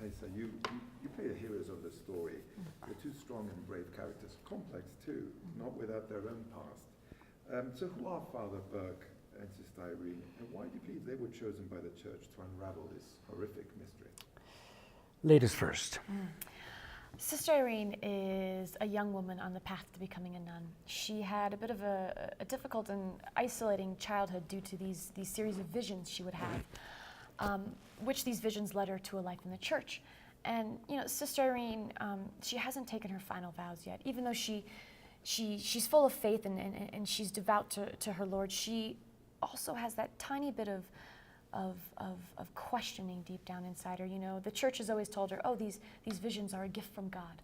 Taissa, you play the heroes of the story. They're two strong and brave characters, complex too, not without their own past. So who are Father Burke and Sister Irene, and why do you believe they were chosen by the church to unravel this horrific mystery? Ladies first. Sister Irene is a young woman on the path to becoming a nun. She had a bit of a difficult and isolating childhood due to these series of visions she would have, which these visions led her to a life in the church. And Sister Irene, she hasn't taken her final vows yet, even though she's full of faith and she's devout to her Lord. She also has that tiny bit of questioning deep down inside her. The church has always told her, oh, these visions are a gift from God.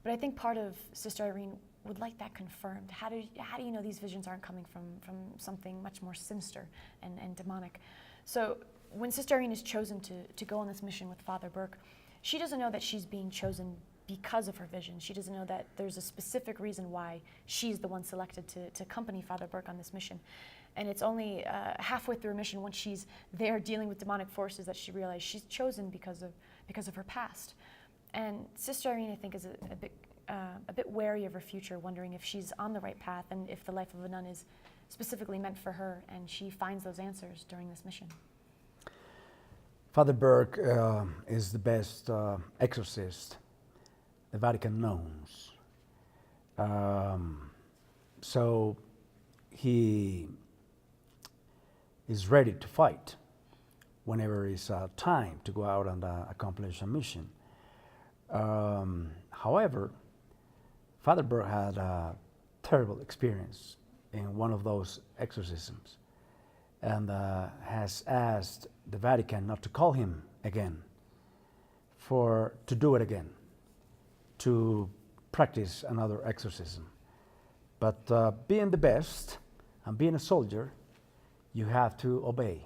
But I think part of Sister Irene would like that confirmed. How do you know these visions aren't coming from something much more sinister and demonic? So when Sister Irene is chosen to go on this mission with Father Burke, she doesn't know that she's being chosen because of her vision. She doesn't know that there's a specific reason why she's the one selected to accompany Father Burke on this mission. And it's only halfway through her mission, when she's there dealing with demonic forces, that she realized she's chosen because of her past. And Sister Irene, I think, is a bit wary of her future, wondering if she's on the right path and if the life of a nun is specifically meant for her. And she finds those answers during this mission. Father Burke is the best exorcist the Vatican knows. So he is ready to fight whenever it's time to go out and accomplish a mission. However, Father Burke had a terrible experience in one of those exorcisms and has asked the Vatican not to call him again to do it again, to practice another exorcism. But being the best and being a soldier, you have to obey,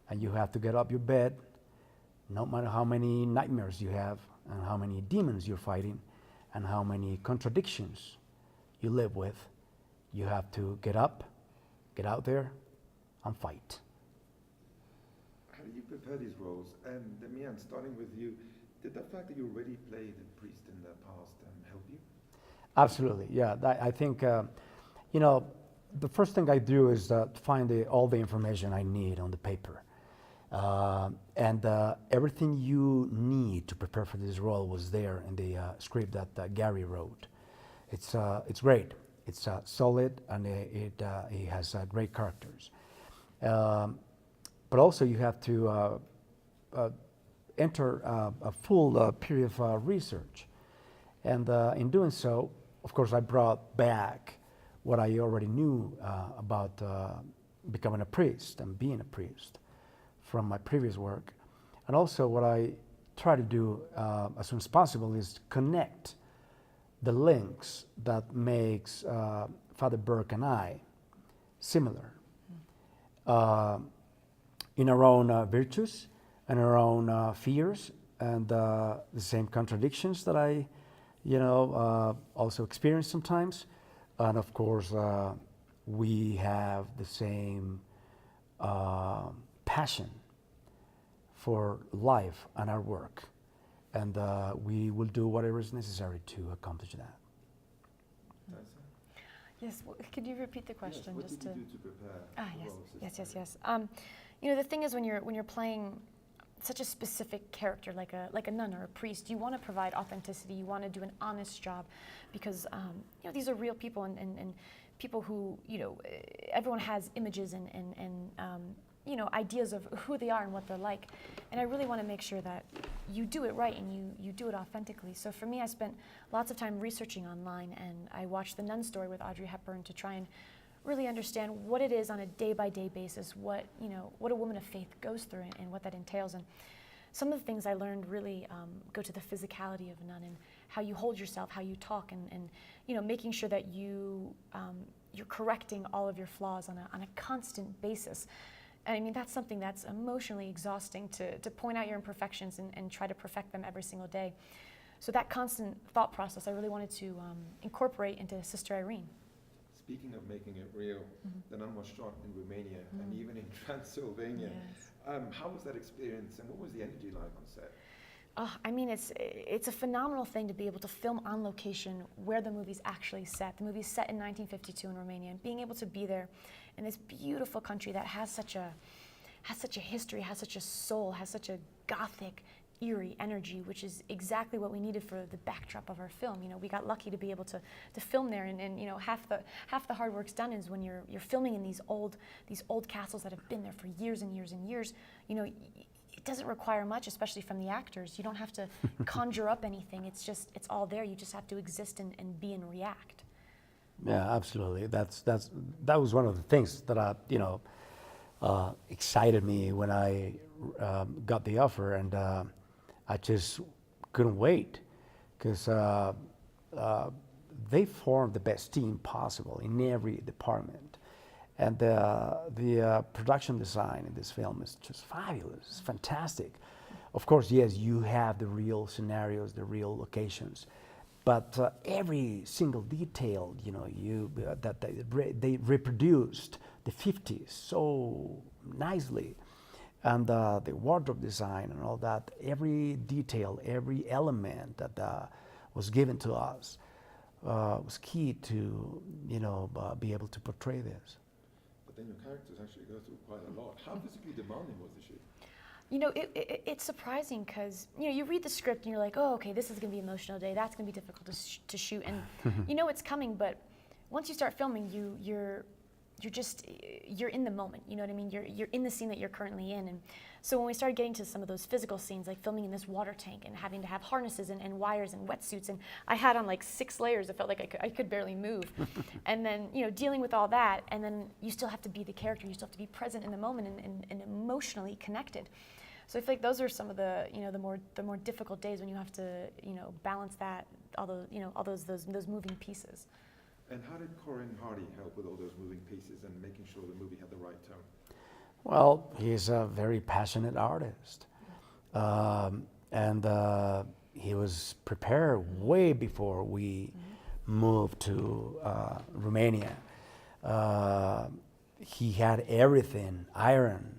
and you have to get up your bed, no matter how many nightmares you have and how many demons you're fighting and how many contradictions you live with. You have to get up, get out there, and fight. How do you prepare these roles? And Demain, starting with you, did the fact that you already played a priest in the past help you? Absolutely, yeah. I think, the first thing I do is find all the information I need on the paper. And everything you need to prepare for this role was there in the script that Gary wrote. It's great. It's solid, and it has great characters. But also you have to enter a full period of research. And in doing so, of course, I brought back what I already knew about becoming a priest and being a priest from my previous work. And also what I try to do as soon as possible is connect the links that makes Father Burke and I similar in our own virtues and our own fears and the same contradictions that I also experience sometimes. And of course, we have the same passion for life and our work. And we will do whatever is necessary to accomplish that. Yes, could you repeat the question? Yes, what did you do to prepare? Yes. The thing is, when you're playing such a specific character like a nun or a priest, you want to provide authenticity. You want to do an honest job, because these are real people and people who everyone has images and ideas of who they are and what they're like. And I really want to make sure that you do it right and you do it authentically. So for me, I spent lots of time researching online, and I watched The Nun Story with Audrey Hepburn to try and really understand what it is on a day-by-day basis, what a woman of faith goes through and what that entails. And some of the things I learned really go to the physicality of a nun and how you hold yourself, how you talk, and making sure that you're correcting all of your flaws on a constant basis. And I mean, that's something that's emotionally exhausting to point out your imperfections and try to perfect them every single day. So that constant thought process I really wanted to incorporate into Sister Irene. Speaking of making it real, the nun was shot in Romania and even in Transylvania. Yes. How was that experience, and what was the energy like on set? Oh, I mean, it's a phenomenal thing to be able to film on location where the movie's actually set. The movie's set in 1952 in Romania, and being able to be there in this beautiful country that has such a history, has such a soul, has such a gothic, eerie energy, which is exactly what we needed for the backdrop of our film. You know, we got lucky to be able to film there, and you know, half the hard work's done is when you're filming in these old castles that have been there for years and years and years. You know, it doesn't require much, especially from the actors. You don't have to conjure up anything. It's all there. You just have to exist and be and react. Yeah, absolutely. That was one of the things that excited me when I got the offer, and I just couldn't wait because they formed the best team possible in every department. And the production design in this film is just fabulous. It's fantastic. Of course, yes, you have the real scenarios, the real locations, but every single detail, you know, that they reproduced the 50s so nicely, and the wardrobe design and all that. Every detail, every element that was given to us was key to, you know, be able to portray this. Then your characters actually go through quite a lot. How physically demanding was the shoot? You know, it's surprising because, you know, you read the script and you're like, oh, okay, this is going to be an emotional day. That's going to be difficult to shoot. And you know it's coming, but once you start filming, you're in the moment. You know what I mean? You're in the scene that you're currently in. And so when we started getting to some of those physical scenes, like filming in this water tank and having to have harnesses and wires and wetsuits, and I had on like 6 layers, it felt like I could barely move. And then, you know, dealing with all that, and then you still have to be the character, you still have to be present in the moment and emotionally connected. So I feel like those are some of the, you know, the more difficult days when you have to, you know, balance that, all those moving pieces. And how did Corin Hardy help with all those moving pieces and making sure the movie had the right tone? Well, he's a very passionate artist, and he was prepared way before we moved to Romania. He had everything ironed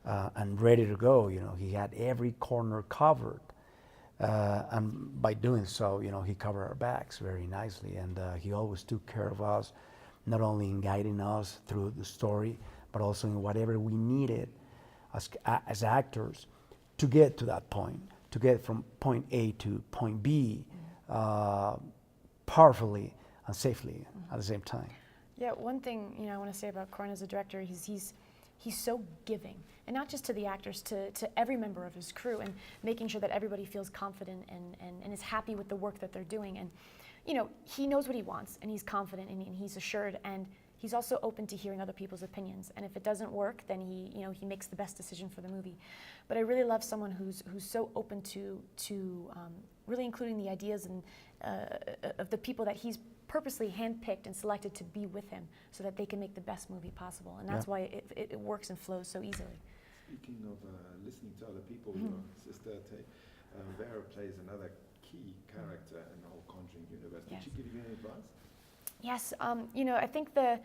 and ready to go. You know, he had every corner covered, and by doing so, you know, he covered our backs very nicely, and he always took care of us, not only in guiding us through the story, but also in whatever we needed as actors to get to that point, to get from point A to point B powerfully and safely at the same time. Yeah, one thing, you know, I want to say about Corin as a director, he's so giving, and not just to the actors, to every member of his crew, and making sure that everybody feels confident and is happy with the work that they're doing. And you know, he knows what he wants, and he's confident, and he's assured, and he's also open to hearing other people's opinions. And if it doesn't work, then he makes the best decision for the movie. But I really love someone who's so open to really including the ideas and of the people that he's purposely handpicked and selected to be with him, so that they can make the best movie possible. And that's why it works and flows so easily. Speaking of listening to other people, your sister Vera plays another key character in the whole Conjuring universe. Did she give you any advice? Yes, you know, I think the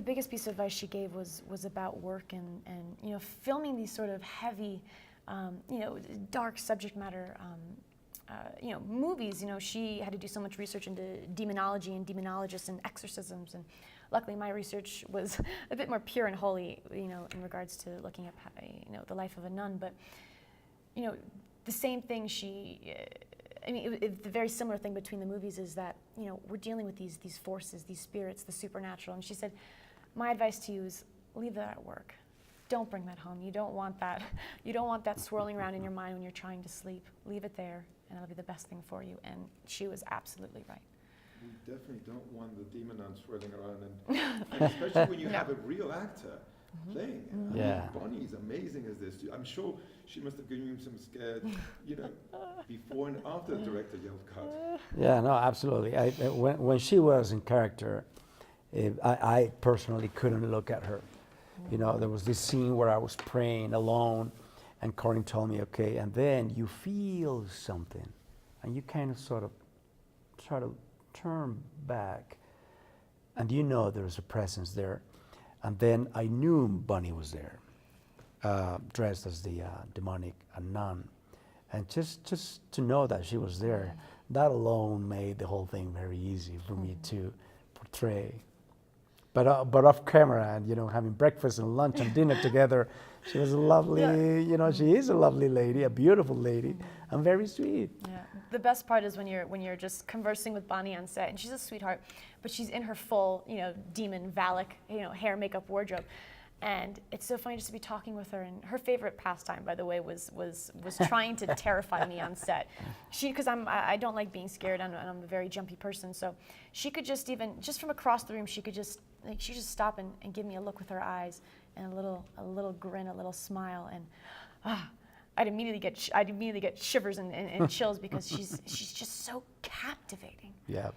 biggest piece of advice she gave was about work and you know, filming these sort of heavy, you know, dark subject matter, you know, movies. You know, she had to do so much research into demonology and demonologists and exorcisms, and luckily my research was a bit more pure and holy, you know, in regards to looking at, you know, the life of a nun. But you know, the same thing I mean, the very similar thing between the movies is that, you know, we're dealing with these forces, these spirits, the supernatural. And she said, my advice to you is leave that at work. Don't bring that home. You don't want that. You don't want that swirling around in your mind when you're trying to sleep. Leave it there, and it'll be the best thing for you. And she was absolutely right. We definitely don't want the demon nun swirling around, and especially when you have a real actor playing it. I mean, Bonnie is amazing as this. I'm sure she must have given you some scared, you know, before and after the director yelled cut. Yeah, no, absolutely. When she was in character, I personally couldn't look at her. You know, there was this scene where I was praying alone, and Corin told me, okay, and then you feel something, and you kind of sort of try to turn back, and you know there's a presence there. And then I knew Bonnie was there, dressed as the demonic nun. And just to know that she was there, that alone made the whole thing very easy for me to portray. But off camera, and having breakfast and lunch and dinner together, she was a lovely, she is a lovely lady, a beautiful lady, and very sweet. Yeah. The best part is when you're just conversing with Bonnie on set, and she's a sweetheart, but she's in her full, demon Valak, hair, makeup, wardrobe. And it's so funny just to be talking with her. And her favorite pastime, by the way, was trying to terrify me on set. Because I don't like being scared. I'm a very jumpy person. So she could just from across the room, she could just stop and give me a look with her eyes and a little grin, a little smile, and I'd immediately get shivers and chills because she's just so captivating. Yeah.